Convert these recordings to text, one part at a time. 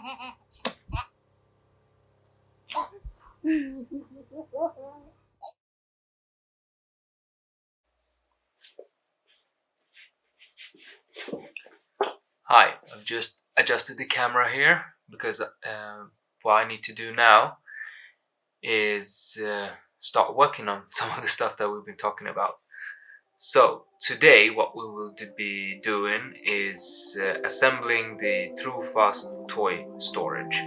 Hi, I've just adjusted the camera here because what I need to do now is start working on some of the stuff that we've been talking about. So today what we will be doing is assembling the TROFAST toy storage.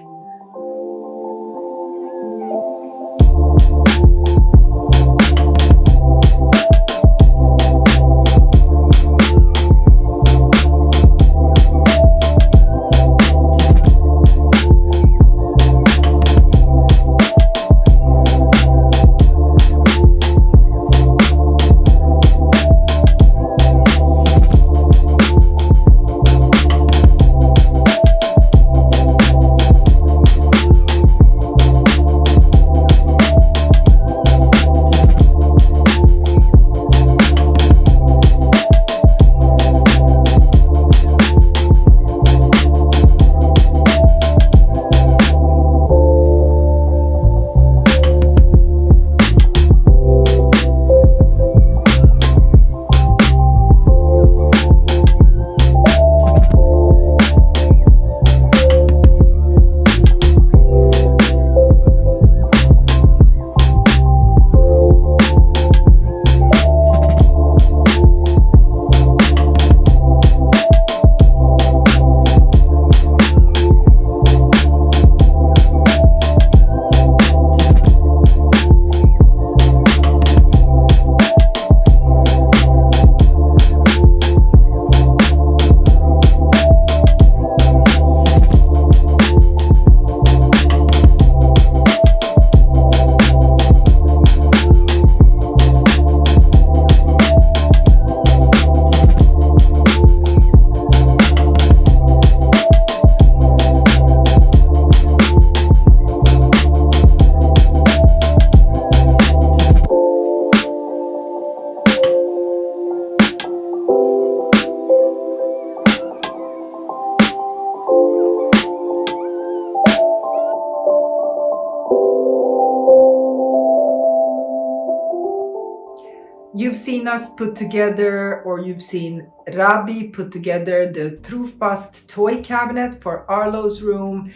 You've seen us put together, or you've seen Rabi put together the TROFAST toy cabinet for Arlow's room.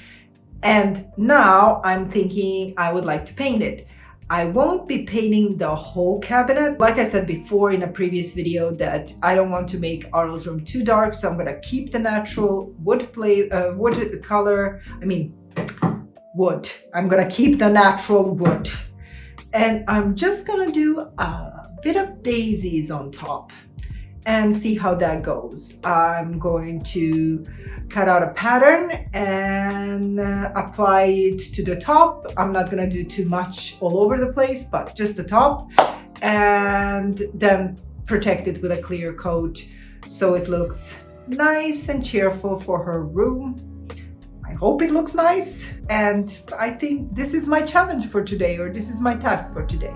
And now I'm thinking I would like to paint it. I won't be painting the whole cabinet. Like I said before in a previous video, that I don't want to make Arlow's room too dark, so I'm gonna keep the natural wood color. Wood. I'm gonna keep the natural wood. And I'm just gonna do a bit of daisies on top and see how that goes. I'm going to cut out a pattern and apply it to the top. I'm not gonna do too much all over the place, but just the top, and then protect it with a clear coat so it looks nice and cheerful for her room. I hope it looks nice, and I think this is my challenge for today, or this is my task for today.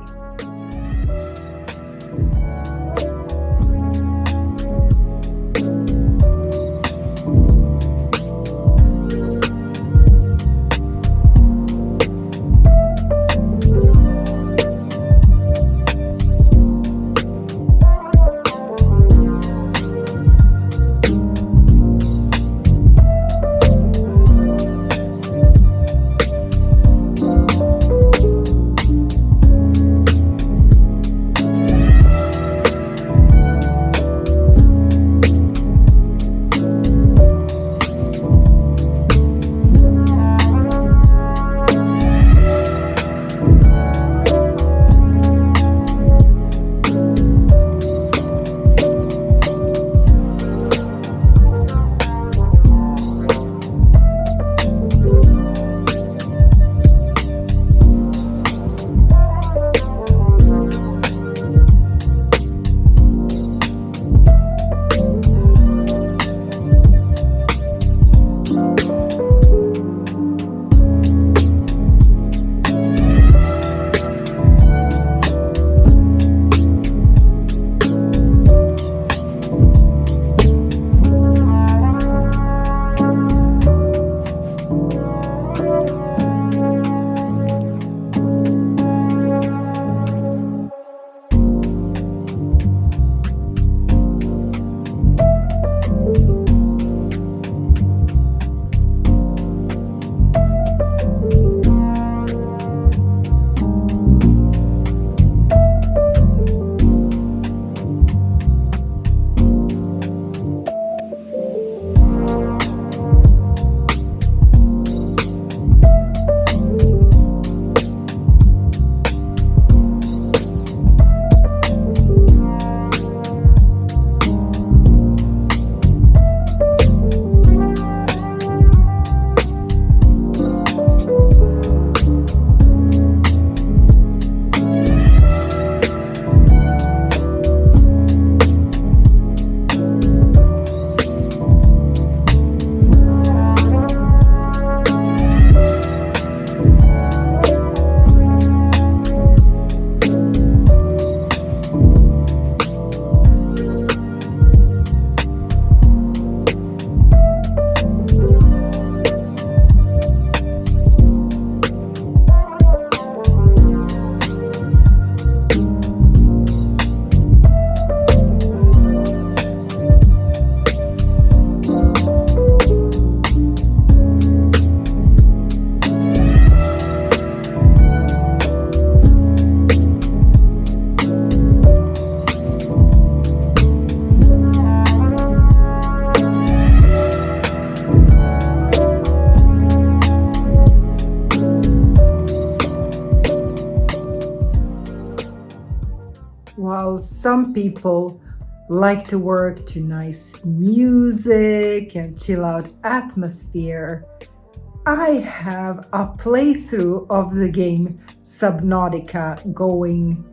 while some people like to work to nice music and chill out atmosphere, I have a playthrough of the game Subnautica going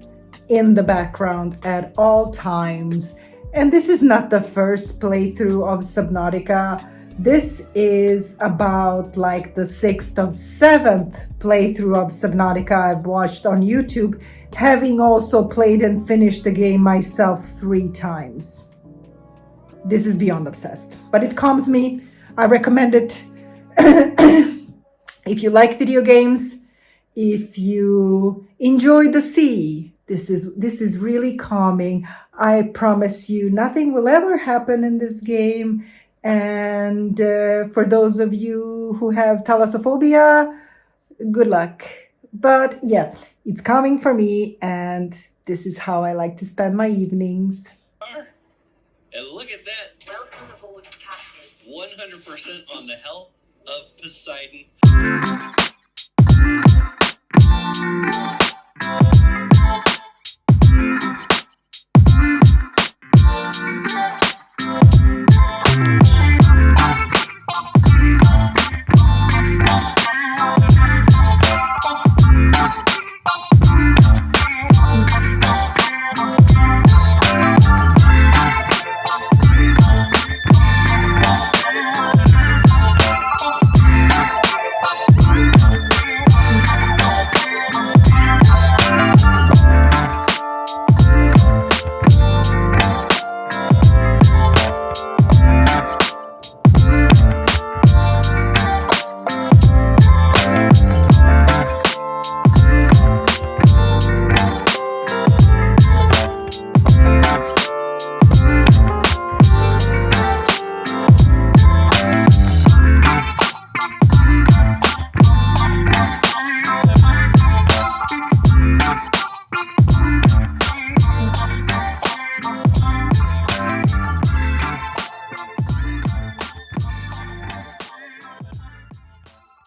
in the background at all times. And this is not the first playthrough of Subnautica. This is about like the 6th or 7th playthrough of Subnautica I've watched on YouTube, having also played and finished the game myself 3 times. This is beyond obsessed, but it calms me. I recommend it. If you like video games, if you enjoy the sea, this is really calming. I promise you nothing will ever happen in this game. And for those of you who have thalassophobia, good luck. But yeah, it's calming for me, and this is how I like to spend my evenings. And look at that. Welcome aboard, Captain. 100% on the health of Poseidon.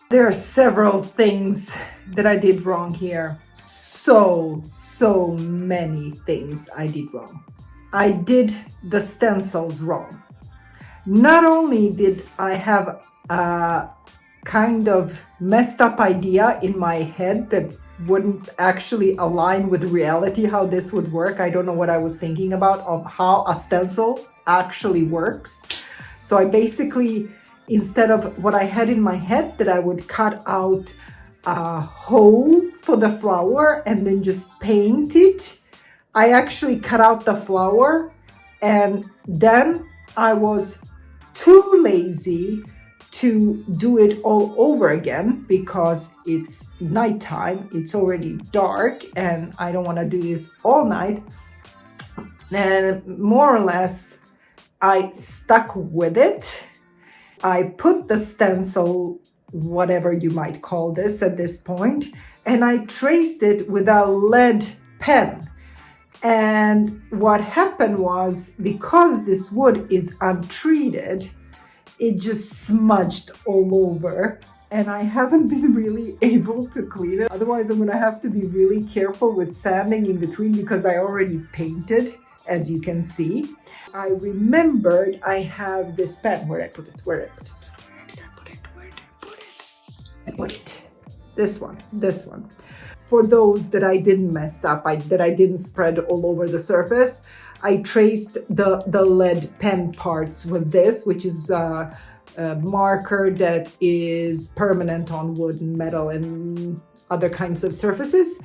There are several things that I did wrong here. So many things I did wrong. I did the stencils wrong. Not only did I have a kind of messed up idea in my head that wouldn't actually align with reality how this would work. I don't know what I was thinking about of how a stencil actually works. So I basically, instead of what I had in my head, that I would cut out a hole for the flower and then just paint it, I actually cut out the flower, and then I was too lazy to do it all over again because it's nighttime, it's already dark, and I don't want to do this all night. And more or less, I stuck with it. I put the stencil, whatever you might call this at this point, and I traced it with a lead pen. And what happened was, because this wood is untreated, it just smudged all over, and I haven't been really able to clean it. Otherwise, I'm gonna have to be really careful with sanding in between because I already painted, as you can see. I remembered I have this pen. Where did I put it? Where did I put it? I put it. This one. For those that I didn't mess up, that I didn't spread all over the surface, I traced the lead pen parts with this, which is a marker that is permanent on wood and metal and other kinds of surfaces.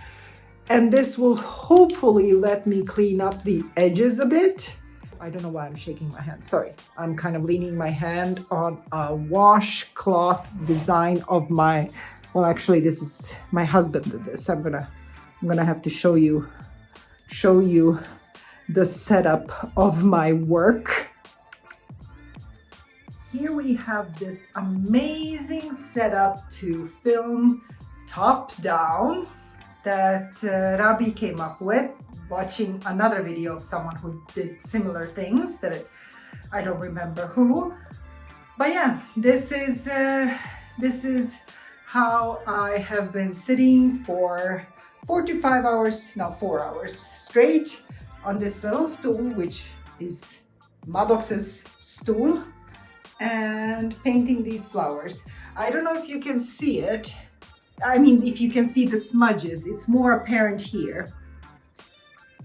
And this will hopefully let me clean up the edges a bit. I don't know why I'm shaking my hand. Sorry. I'm kind of leaning my hand on a washcloth design of my, well, actually this is my husband did this. I'm gonna have to show you the setup of my work. Here we have this amazing setup to film top down that Rabi came up with, watching another video of someone who did similar things that I don't remember who. But yeah, this is how I have been sitting for 4 to 5 hours, no, 4 hours straight on this little stool, which is Maddox's stool, and painting these flowers. I don't know if you can see it. I mean, if you can see the smudges, it's more apparent here.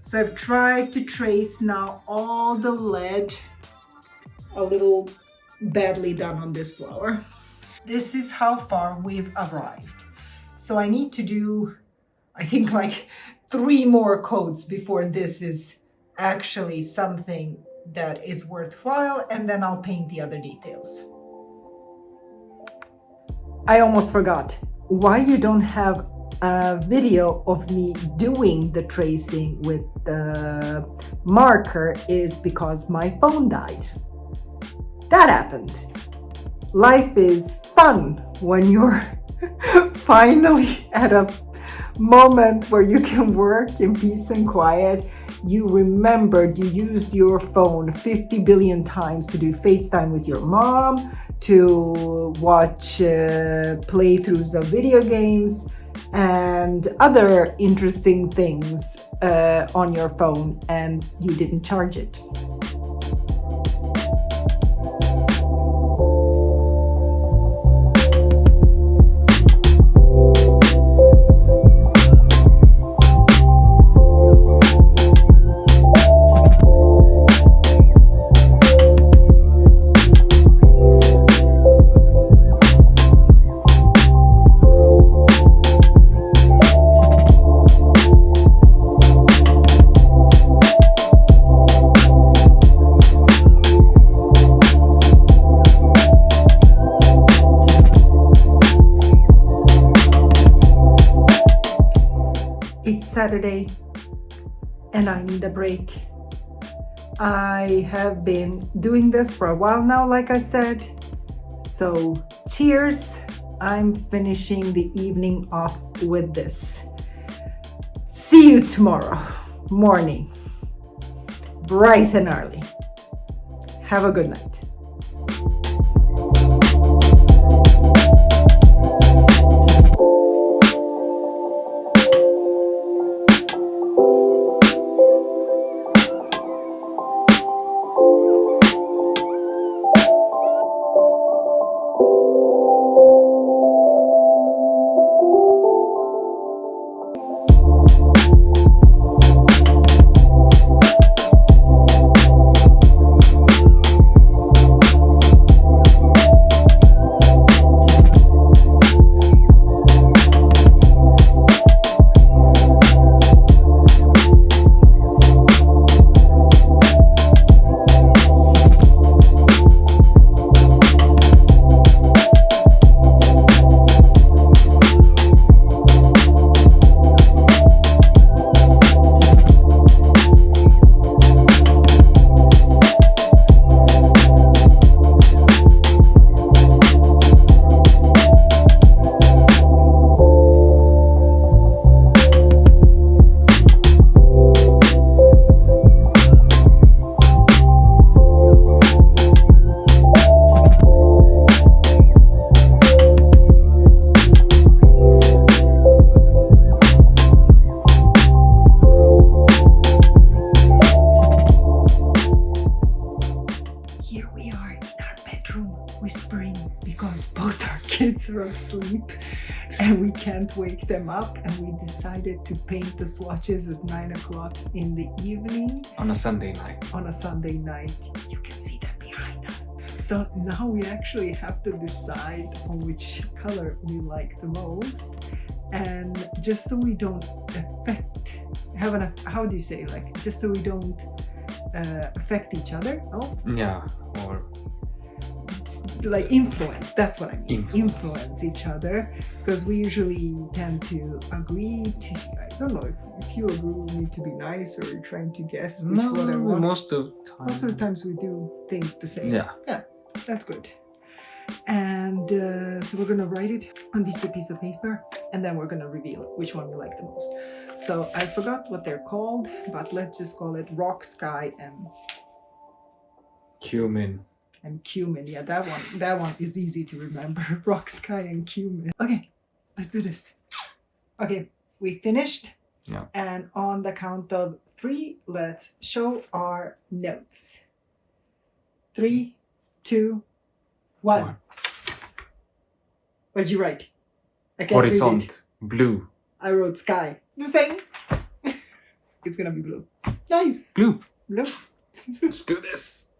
So I've tried to trace now all the lead, a little badly done on this flower. This is how far we've arrived. So I need to do, I think, like 3 more coats before this is actually something that is worthwhile, and then I'll paint the other details. I almost forgot. Why you don't have a video of me doing the tracing with the marker is because my phone died. That happened. Life is fun when you're finally at a moment where you can work in peace and quiet. You remembered you used your phone 50 billion times to do FaceTime with your mom, to watch playthroughs of video games and other interesting things on your phone, and you didn't charge it. It's Saturday and I need a break. I have been doing this for a while now, like I said. So cheers. I'm finishing the evening off with this. See you tomorrow morning, bright and early. Have a good night. Whispering because both our kids are asleep and we can't wake them up, and we decided to paint the swatches at 9 o'clock in the evening On a Sunday night. on a Sunday night. You can see them behind us. So now we actually have to decide on which color we like the most, and just so we don't how do you say, like, just so we don't affect each other. Oh, Yeah, or like influence, that's what I mean. Influence. Each other, because we usually tend to agree to, I don't know if you agree with me to be nice, or you're trying to guess which no, one I want. most of the times we do think the same. Yeah. That's good. And so we're gonna write it on these 2 pieces of paper, and then we're gonna reveal which one we like the most. So I forgot what they're called, but let's just call it rock, sky, and cumin. cumin. Yeah, that one is easy to remember. Rock, sky, and cumin. Okay, let's do this. Okay, we finished. Yeah. And on the count of 3, let's show our notes. 3, 2, 1. One. What'd you write? I can't read it. Horizont. Blue. I wrote sky. The same. It's gonna be blue. Nice. Blue. Blue. Let's do this.